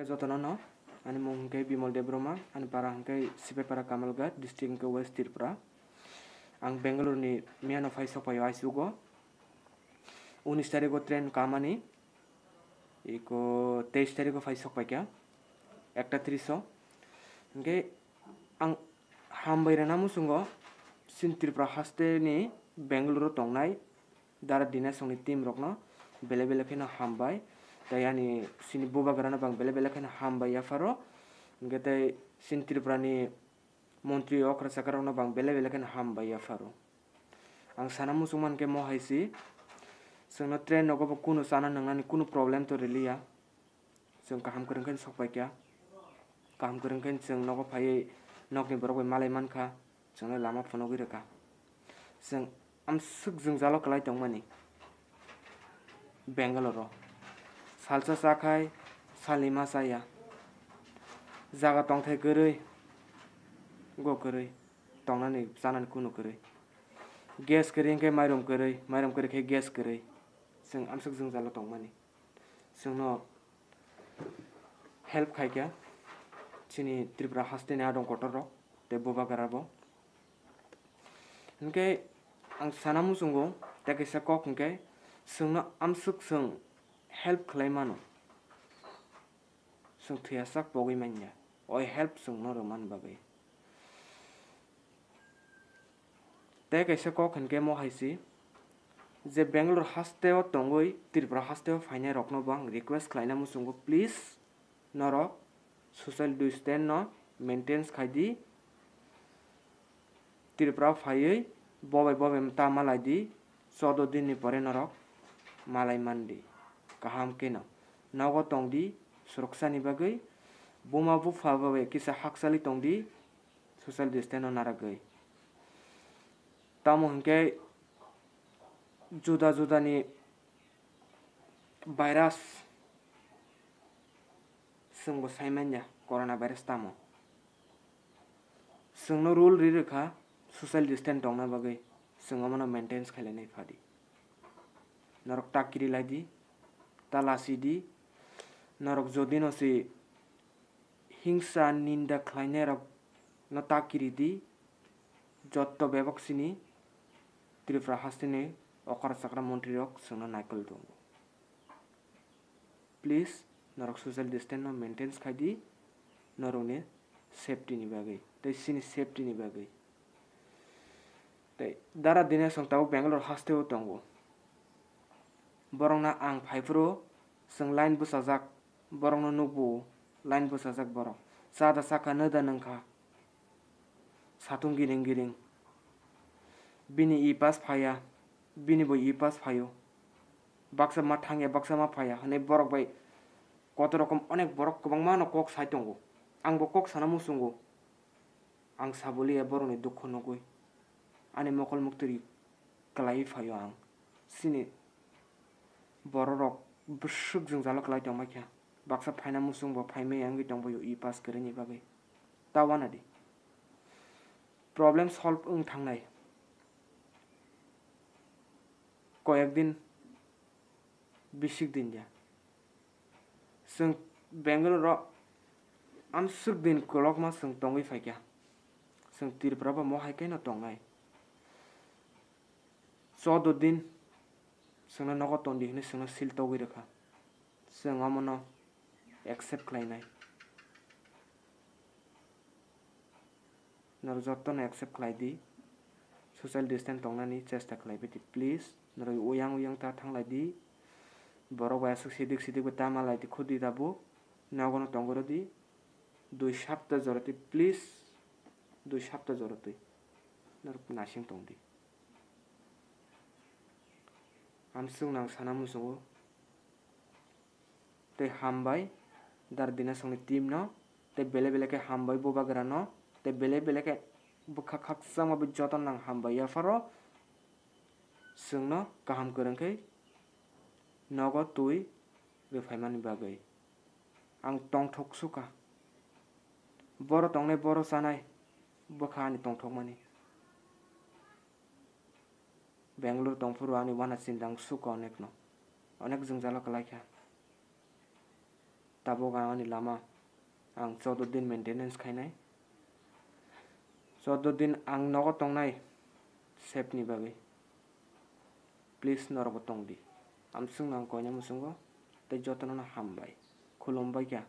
Jotana no ani mung ke Bimal Debroma ani parang ke Sipepara Kamalgat district ke West Tripura ang Bangalore ni miano faisok payo aisugo 19 तारिखको ट्रेन कामानी इको 23 तारिखको फाइसok paikya 1:30 Nge ang hambai rana musungo sin Tripura haste ni Bangalore tongnai dara dina songni team rokno bele khena hambai tayani sini boba garana bang bele khena hambai yafaro nge tay sin Tripura ni Montri okra sakarona bang bele khena hambai yafaro ang sana musuman ke mo haisi sengno train nogo kuno sana nangani kuno problem to relia seng kaham kerengken sok paikya kaham kerengken seng nogo phai nokni borok malai mankha seng lama phono gireka seng am suk jung jalo kalai tongmani Bangalore salsa sakai salima saya jaga tongthai goroi go goroi tongnani janani kuno goroi gas kering ke mairom kore ke gas koroi seng amsuk jung jalo tongmani seng no help khaikya chini Tripura haste ni adong kotor te boba garabo hingke ang sana musungo teke sa kok hingke seng no amsuk seng help khlai mano seng thiasak pogoi manya oi help seng no roman bagai te kaisa kok hingke mo haisi je Bangalore hasteo tongoi Tripura hasteo fainai rokno bang request khlaina musungo please norok social distance no maintains khaidi Tripura phaioi bobai ta malai di 14 din ni pore norok malai mandi kaham keno nago tongdi suroksa ni bagai buma bu phabawe kisa haksali tongdi social distance no naragai tamo hingke juda ni virus sengbo saimanya coronavirus tamo sengno rule ririkha social distance tongna bagai sengomano maintains khailani phadi norok takiri ladi talasi di norok jodino si hingsa ninda khlainai rok no takiri di jotto bebok sini Tripura hasteni okar sakra montri rok sengno naikol dongo please norok social distance no maintains khaidi norok ni safety ni bagai tei sini safety ni bagai tei dara dine songtao Bangalore hasteo tongo borokna ang phaifuro seng line busajak borokno nukbo line busajak borok sada saka noda nongkha satung giring bini e-pass phaya bini bo e-pass phayo baksa ma thangya baksa ma phaya hane borok bai koto rokom onek borok kwbangma no kok sai tongo angbo kok sana musungo ang sabuli e borokni dukho nugui ani mokol mukturi kalai phayo ang sini borok busuk jung jalo kalai tongmakya baksa phaina musungbo phaimai angi tongboyo e-pass koreni bagai tawana di problem solve ung thangnai কয়েকদিন bisik din ja seng Bangalore amsuk din kolok ma seng tongoi faikya seng Tripura ba mo haikai no tongai 14 din seng nogo tondi hine seng sil togoi rekha seng amono accept khlainai nor jotto no accept khlaidi social distance tongnani chesta khlaibeti please noroi uyang ta thanglai di borok bai asuk sidik ta malai di khudi dabu nagono tongoro di 2 sapta joroti please 2 sapta joroti nor nasing tongdi amsung nang sana musungo te hambai dar dina songni team no te bele ke hambai boba grano te bele ke bukha khak sama bi joton nang hambai yafaro sengno kaham korengkai nogo tui refaimani bagai ang tongthok suka boro tongnai boro sanai bokha ani tongthok mani Bangalore tongfuru ani wana sindang suka onek no onek jungjalo kalaikha tabok ani lama ang 14 din maintenance khainai 14 din ang nogo tongnai sep ni bagui please norbo tongdi amsung nang koina musungo tei jotono hambai khulumbai kya